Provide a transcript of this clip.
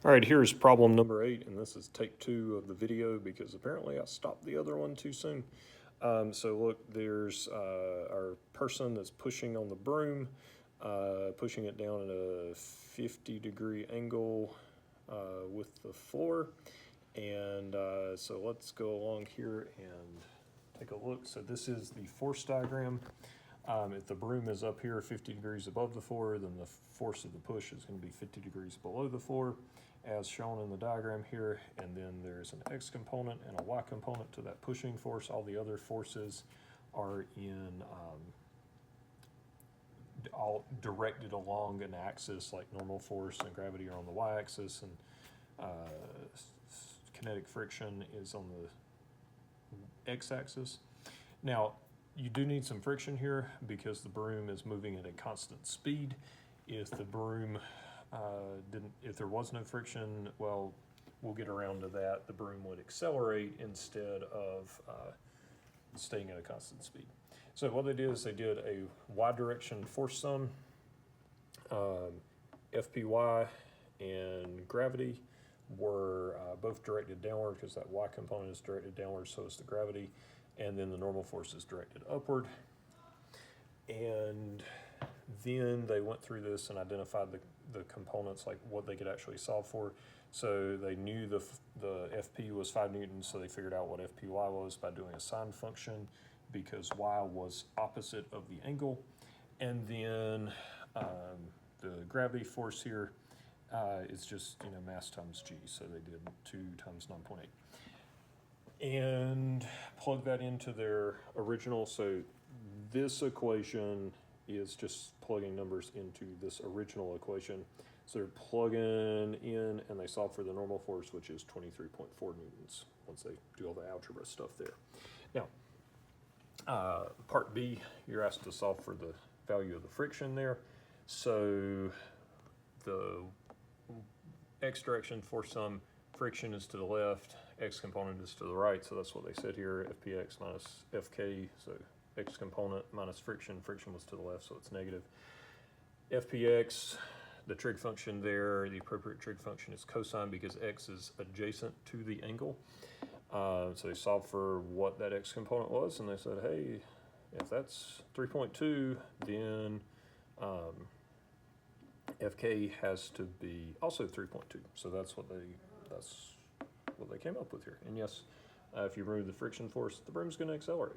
All right, here's problem number 8, and this is take 2 of the video because apparently I stopped the other one too soon. So look, there's our person that's pushing on the broom, pushing it down at a 50-degree angle with the floor. And so let's go along here and take a look. So this is the force diagram. If the broom is up here 50 degrees above the floor, then the force of the push is going to be 50 degrees below the floor, as shown in the diagram here. And then there's an X component and a Y component to that pushing force. All the other forces are all directed along an axis, like normal force and gravity are on the Y-axis, and kinetic friction is on the X-axis. Now, you do need some friction here because the broom is moving at a constant speed. If the broom if there was no friction, well, we'll get around to that. The broom would accelerate instead of staying at a constant speed. So what they did is they did a Y direction force sum. FPY and gravity were both directed downward because that Y component is directed downward, so is the gravity. And then the normal force is directed upward. And then they went through this and identified the components, like what they could actually solve for. So they knew the FP was 5 newtons, so they figured out what FPY was by doing a sine function because Y was opposite of the angle. And then the gravity force here is just mass times G, so they did 2 times 9.8. And plug that into their original. So this equation is just plugging numbers into this original equation. So they're plugging in and they solve for the normal force, which is 23.4 newtons once they do all the algebra stuff there. Now, part B, you're asked to solve for the value of the friction there. So the X direction force sum, friction is to the left, X component is to the right, so that's what they said here, FPX minus FK, so X component minus friction, friction was to the left, so it's negative. FPX, the trig function there, the appropriate trig function is cosine because X is adjacent to the angle. So they solved for what that X component was, and they said, hey, if that's 3.2, then FK has to be also 3.2. So that's what they came up with here. And yes, if you remove the friction force, the broom's going to accelerate.